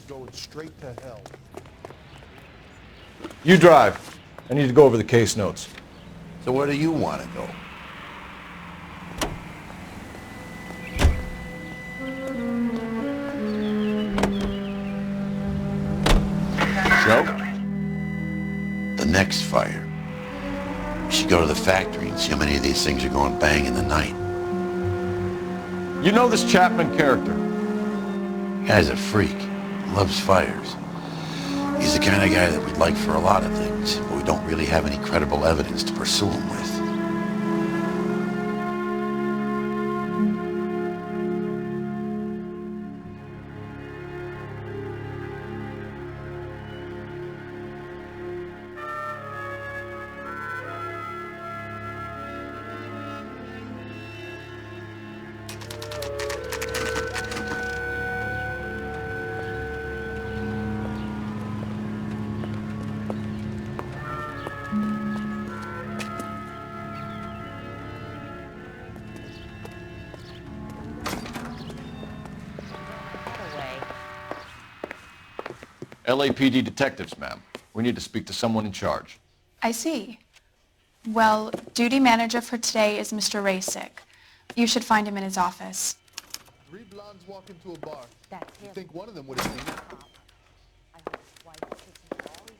going straight to hell. You drive. I need to go over the case notes. So where do you want to go? Joe? The next fire. We should go to the factory and see how many of these things are going bang in the night. You know this Chapman character? Guy's a freak. Loves fires. He's the kind of guy that we'd like for a lot of things, but we don't really have any credible evidence to pursue him with. LAPD detectives, ma'am. We need to speak to someone in charge. I see. Well, duty manager for today is Mr. Rasick. You should find him in his office. 3 blondes walk into a bar. That's him. You think one of them would have seen it? I hope his wife kisses all his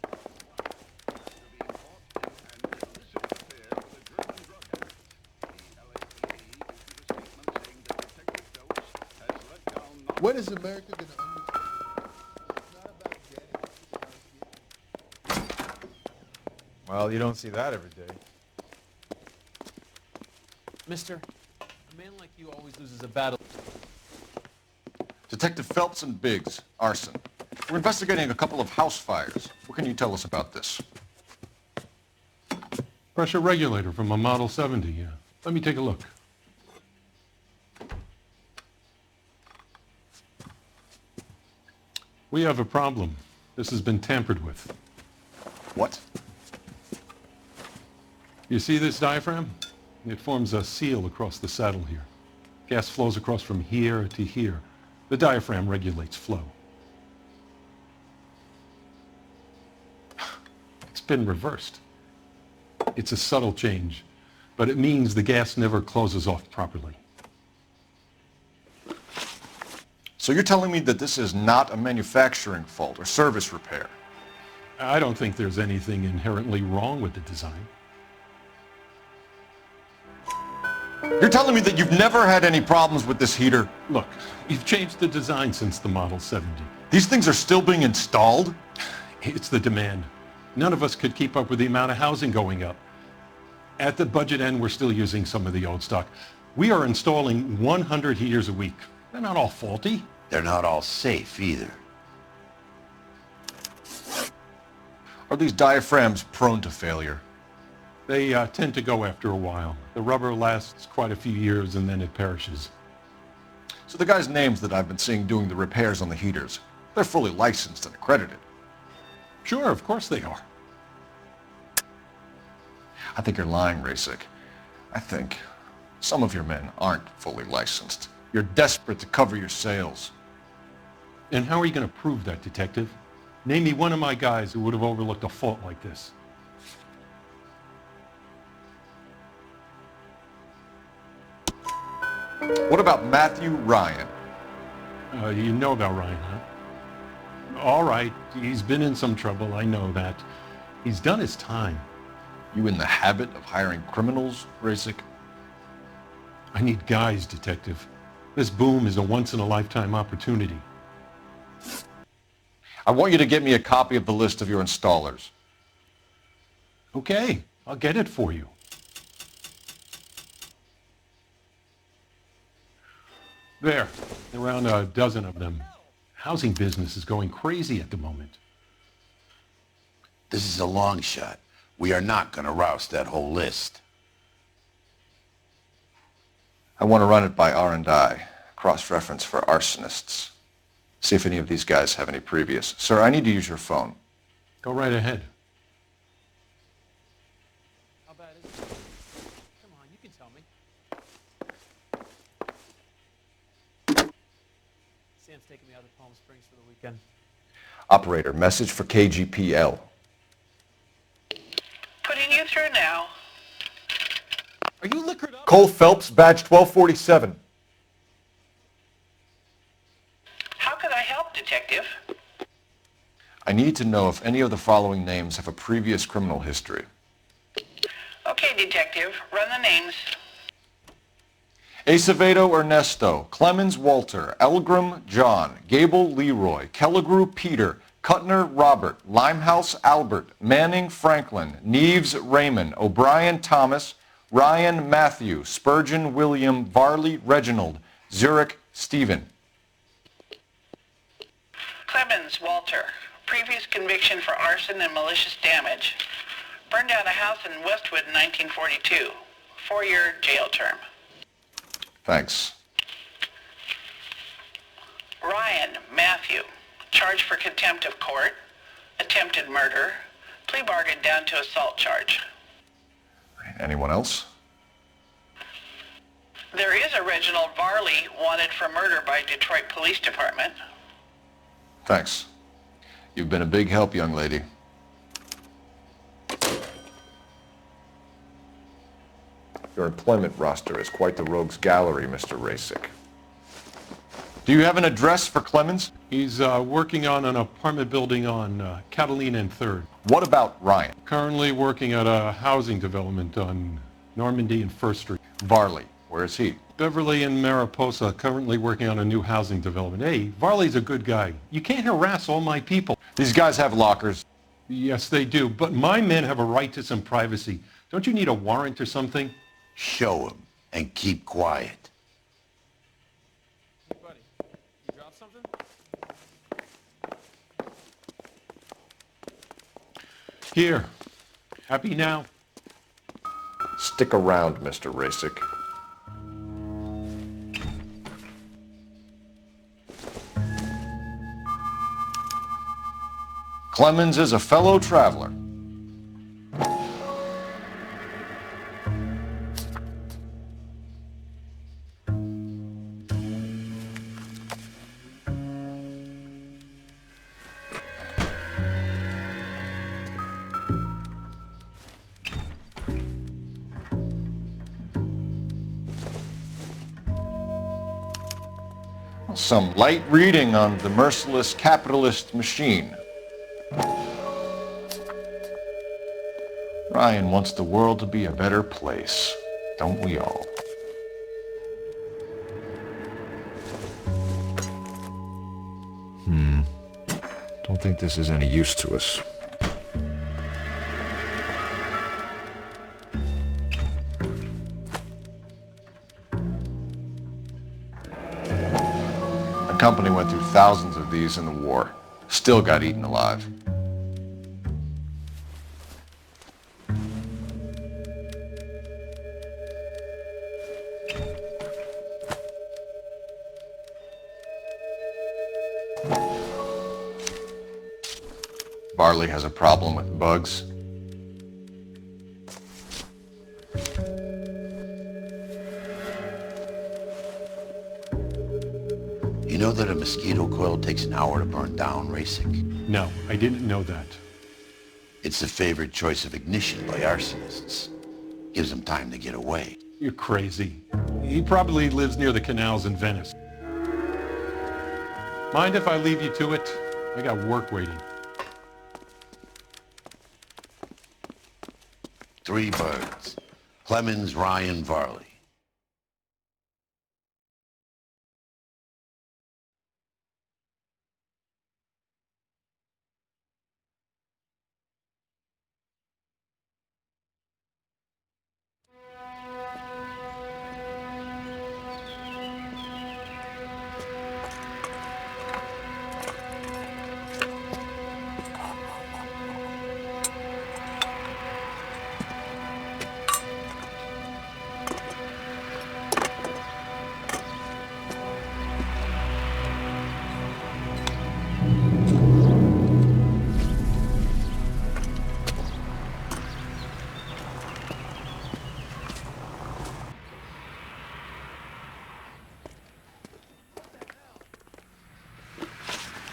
When is America going to understand? It's not about getting. Well, you don't see that every day. Mister, a man like you always loses a battle. Detective Phelps and Biggs, arson. We're investigating a couple of house fires. What can you tell us about this? Pressure regulator from a Model 70, yeah. Let me take a look. We have a problem. This has been tampered with. What? You see this diaphragm? It forms a seal across the saddle here. Gas flows across from here to here. The diaphragm regulates flow. It's been reversed. It's a subtle change, but it means the gas never closes off properly. So you're telling me that this is not a manufacturing fault or service repair? I don't think there's anything inherently wrong with the design. You're telling me that you've never had any problems with this heater? Look, we've changed the design since the Model 70. These things are still being installed? It's the demand. None of us could keep up with the amount of housing going up. At the budget end, we're still using some of the old stock. We are installing 100 heaters a week. They're not all faulty. They're not all safe either. Are these diaphragms prone to failure? They tend to go after a while. The rubber lasts quite a few years and then it perishes. So the guys' names that I've been seeing doing the repairs on the heaters, they're fully licensed and accredited. Sure, of course they are. I think you're lying, Rasick. I think some of your men aren't fully licensed. You're desperate to cover your sales. And how are you going to prove that, Detective? Name me one of my guys who would have overlooked a fault like this. What about Matthew Ryan? You know about Ryan, huh? All right, he's been in some trouble, I know that. He's done his time. You in the habit of hiring criminals, Rasick? I need guys, Detective. This boom is a once-in-a-lifetime opportunity. I want you to get me a copy of the list of your installers. Okay, I'll get it for you. There, around a dozen of them. Housing business is going crazy at the moment. This is a long shot. We are not going to roust that whole list. I want to run it by R&I, cross-reference for arsonists. See if any of these guys have any previous. Sir, I need to use your phone. Go right ahead. How bad is it? Come on, you can tell me. Sam's taking me out to Palm Springs for the weekend. Operator, message for KGPL. Putting you through now. Are you liquored up? Cole Phelps, badge 1247. How could I help, Detective? I need to know if any of the following names have a previous criminal history. Okay, Detective, run the names. Acevedo Ernesto, Clemens Walter, Elgram John, Gable Leroy, Kelligrew Peter, Kuttner Robert, Limehouse Albert, Manning Franklin, Neves Raymond, O'Brien Thomas, Ryan Matthew, Spurgeon William, Varley Reginald, Zurich Stephen. Clemens Walter, previous conviction for arson and malicious damage. Burned down a house in Westwood in 1942. 4-year jail term. Thanks. Ryan Matthew, charged for contempt of court, attempted murder, plea bargain down to assault charge. Anyone else? There is a Reginald Varley wanted for murder by Detroit Police Department. Thanks. You've been a big help, young lady. Your employment roster is quite the rogues gallery, Mr. Rasick. Do you have an address for Clemens? He's working on an apartment building on Catalina and 3rd. What about Ryan? Currently working at a housing development on Normandy and 1st Street. Varley, where is he? Beverly and Mariposa, currently working on a new housing development. Hey, Varley's a good guy. You can't harass all my people. These guys have lockers. Yes, they do, but my men have a right to some privacy. Don't you need a warrant or something? Show him and keep quiet. Hey, buddy, you dropped something? Here. Happy now? Stick around, Mr. Rasick. Clemens is a fellow traveler. Some light reading on the merciless capitalist machine. Ryan wants the world to be a better place, don't we all? Don't think this is any use to us. The company went through thousands of these in the war. Still got eaten alive. Varley has a problem with bugs. You know that a mosquito coil takes an hour to burn down, Rasick? No, I didn't know that. It's the favorite choice of ignition by arsonists. Gives them time to get away. You're crazy. He probably lives near the canals in Venice. Mind if I leave you to it? I got work waiting. 3 birds. Clemens, Ryan, Varley.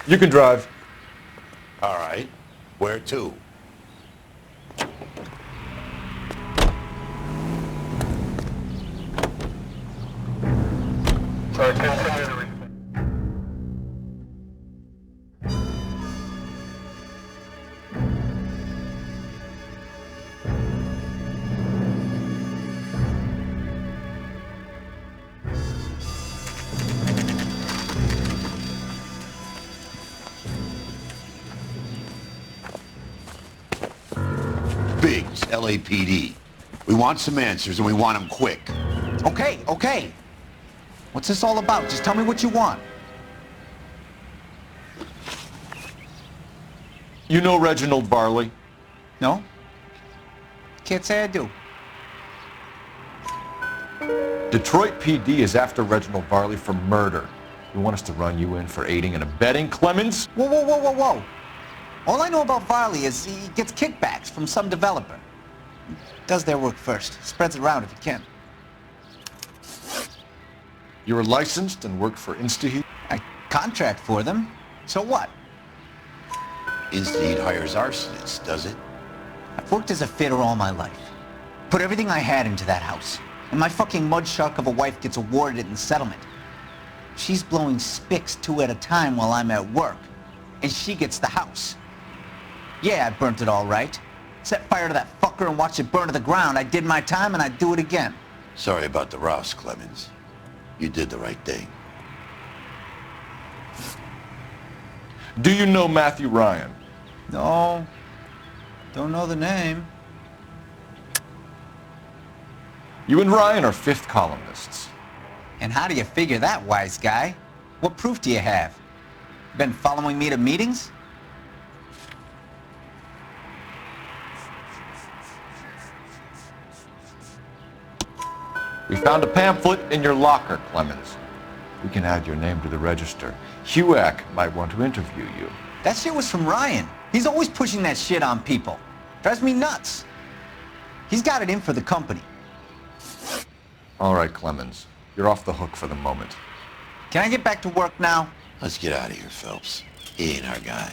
You can drive. too. Biggs, LAPD. We want some answers and we want them quick. Okay, okay. What's this all about? Just tell me what you want. You know Reginald Varley? No? Can't say I do. Detroit PD is after Reginald Varley for murder. You want us to run you in for aiding and abetting Clemens? Whoa, whoa, whoa, whoa, whoa. All I know about Varley is he gets kickbacks from some developer. He does their work first. Spreads it around if he can. You were licensed and worked for InstaHeat? I contract for them. So what? InstaHeat hires arsonists, does it? I've worked as a fitter all my life. Put everything I had into that house. And my fucking mud shark of a wife gets awarded it in settlement. She's blowing spics 2 at a time while I'm at work. And she gets the house. Yeah, I burnt it all right. Set fire to that fucker and watched it burn to the ground. I did my time and I'd do it again. Sorry about the Ross, Clemens. You did the right thing. Do you know Matthew Ryan? No. Don't know the name. You and Ryan are fifth columnists. And how do you figure that, wise guy? What proof do you have? Been following me to meetings? We found a pamphlet in your locker, Clemens. We can add your name to the register. HUAC might want to interview you. That shit was from Ryan. He's always pushing that shit on people. Drives me nuts. He's got it in for the company. All right, Clemens. You're off the hook for the moment. Can I get back to work now? Let's get out of here, Phelps. He ain't our guy.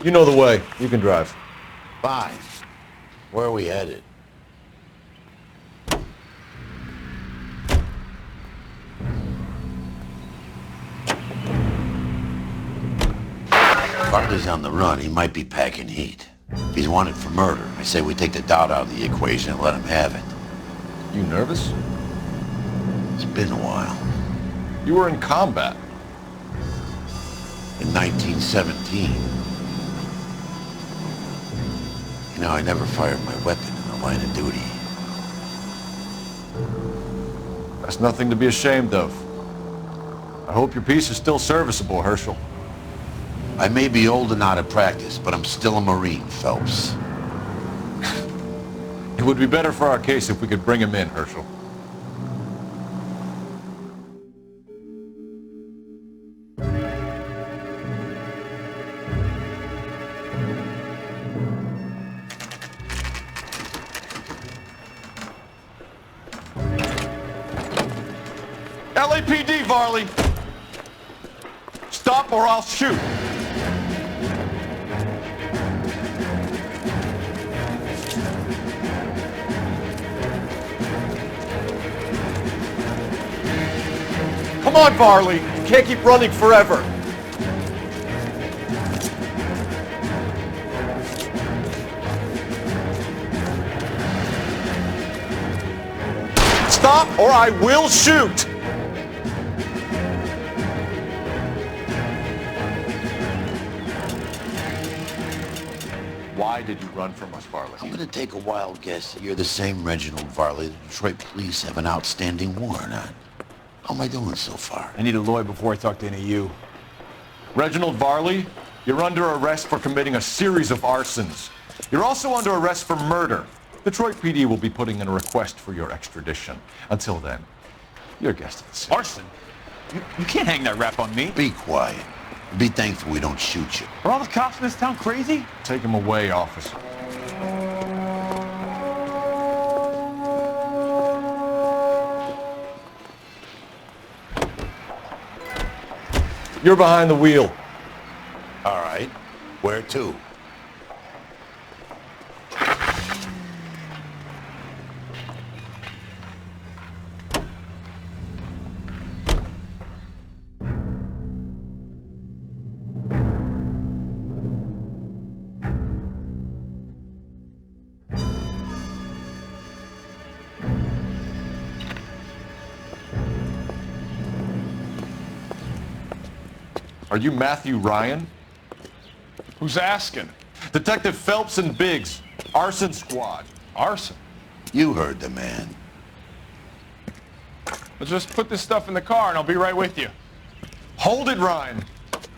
You know the way. You can drive. Fine. Where are we headed? Varley's on the run. He might be packing heat. If he's wanted for murder, I say we take the doubt out of the equation and let him have it. You nervous? It's been a while. You were in combat. In 1917. You know, I never fired my weapon in the line of duty. That's nothing to be ashamed of. I hope your piece is still serviceable, Herschel. I may be old and out of practice, but I'm still a Marine, Phelps. It would be better for our case if we could bring him in, Herschel. LAPD, Varley! Stop or I'll shoot! Come on, Varley! You can't keep running forever! Stop or I will shoot! Why did you run from us, Varley? I'm gonna take a wild guess that you're the same Reginald Varley the Detroit police have an outstanding warrant on. How am I doing so far? I need a lawyer before I talk to any of you. Reginald Varley, you're under arrest for committing a series of arsons. You're also under arrest for murder. Detroit PD will be putting in a request for your extradition. Until then, you're a guest of the city. Arson? You can't hang that rap on me. Be quiet. Be thankful we don't shoot you. Are all the cops in this town crazy? Take him away, officer. You're behind the wheel. All right. Where to? Are you Matthew Ryan? Who's asking? Detective Phelps and Biggs, arson squad. Arson? You heard the man. Let's just put this stuff in the car and I'll be right with you. Hold it, Ryan.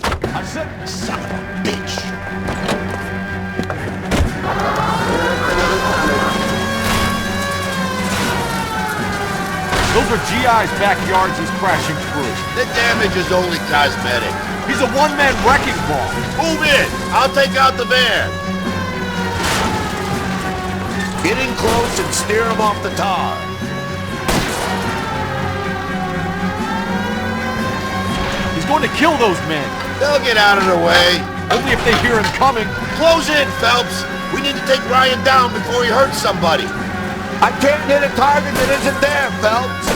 I said, son of a bitch. Those are GI's backyards he's crashing through. The damage is only cosmetic. He's a one-man wrecking ball. Move in. I'll take out the van. Get in close and steer him off the tar. He's going to kill those men. They'll get out of the way. Only if they hear him coming. Close in, Phelps. We need to take Ryan down before he hurts somebody. I can't hit a target that isn't there, Phelps.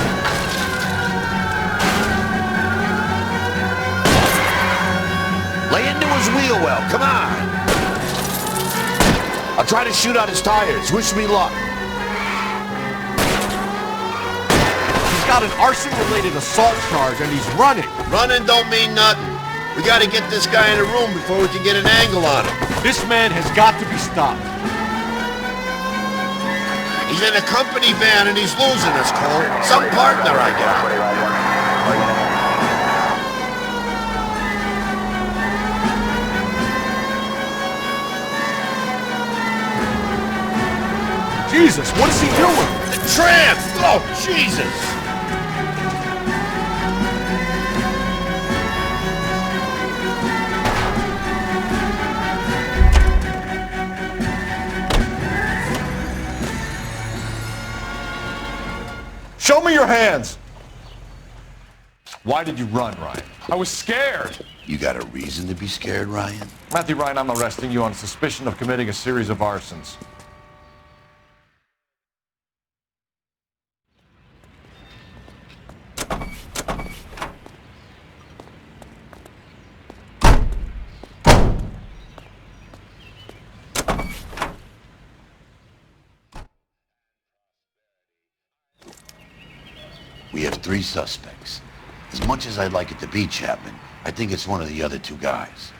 Lay into his wheel well, come on. I'll try to shoot out his tires. Wish me luck. He's got an arson-related assault charge and he's running. Running don't mean nothing. We gotta get this guy in a room before we can get an angle on him. This man has got to be stopped. He's in a company van and he's losing us, Cole. Some partner, I guess. Jesus, what is he doing? The tramp! Oh, Jesus! Show me your hands. Why did you run, Ryan? I was scared. You got a reason to be scared, Ryan? Matthew Ryan, I'm arresting you on suspicion of committing a series of arsons. We have 3 suspects. As much as I'd like it to be Chapman, I think it's one of the other 2 guys.